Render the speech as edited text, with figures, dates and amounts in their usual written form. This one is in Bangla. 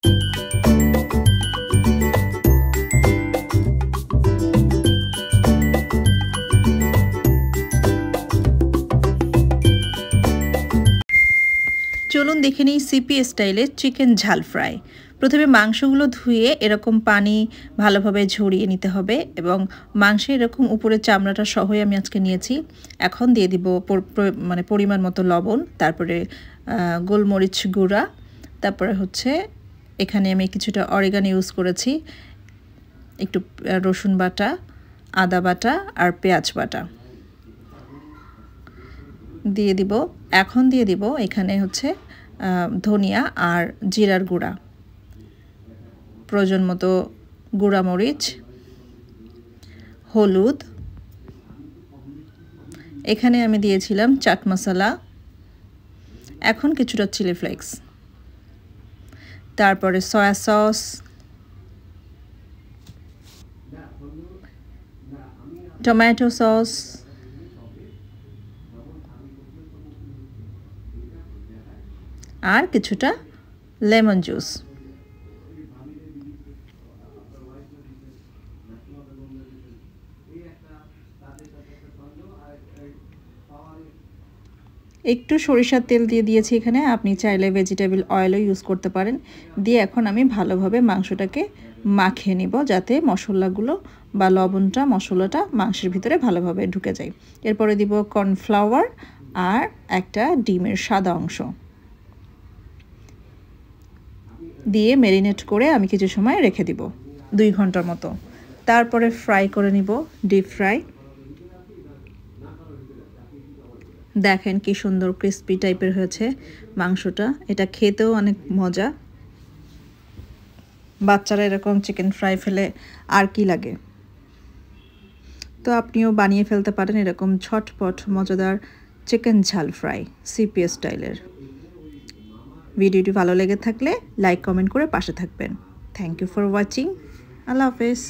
চলুন দেখে নিই সিপি স্টাইলে চিকেন ঝাল ফ্রাই। প্রথমে মাংসগুলো ধুয়ে এরকম পানি ভালোভাবে ঝরিয়ে নিতে হবে এবং মাংসে এরকম উপরে চামড়াটা সহই আমি আজকে নিয়েছি। এখন দিয়ে দিব মানে পরিমাণ মতো লবণ, তারপরে গোলমরিচ গুঁড়া, তারপরে হচ্ছে এখানে আমি কিছুটা অরিগানো ইউজ করেছি, একটু রসুন বাটা, আদা বাটা আর পেঁয়াজ বাটা দিয়ে দিব। এখন দিয়ে দিব এখানে হচ্ছে ধনিয়া আর জিরার গুঁড়া, প্রয়োজন মতো গুঁড়া মরিচ, হলুদ, এখানে আমি দিয়েছিলাম চাট মশলা, এখন কিছুটা চিলি ফ্লেক্স, তারপরে সয়া সস, টমেটো সস, আর কিছুটা লেমন জুস। একটু সরিষার তেল দিয়ে দিয়েছি এখানে, আপনি চাইলে ভেজিটেবল অয়েলও ইউজ করতে পারেন। দিয়ে এখন আমি ভালোভাবে মাংসটাকে মাখিয়ে নিব যাতে মশলাগুলো বা লবণটা মশলাটা মাংসের ভিতরে ভালোভাবে ঢুকে যায়। এরপরে দিব কর্নফ্লাওয়ার আর একটা ডিমের সাদা অংশ দিয়ে ম্যারিনেট করে আমি কিছু সময় রেখে দিব, 2 ঘন্টার মতো। তারপরে ফ্রাই করে নিব, ডিপ ফ্রাই। দেখেন কি সুন্দর ক্রিস্পি টাইপের হয়েছে মাংসটা, এটা খেতেও অনেক মজা। বাচ্চারা এরকম চিকেন ফ্রাই ফেলে আর কি লাগে। তো আপনিও বানিয়ে ফেলতে পারেন এরকম ঝটপট মজাদার চিকেন ঝাল ফ্রাই সিপি স্টাইলের। ভিডিওটি ভালো লেগে থাকলে লাইক কমেন্ট করে পাশে থাকবেন। Thank you for watching. আল্লাহ হাফেজ।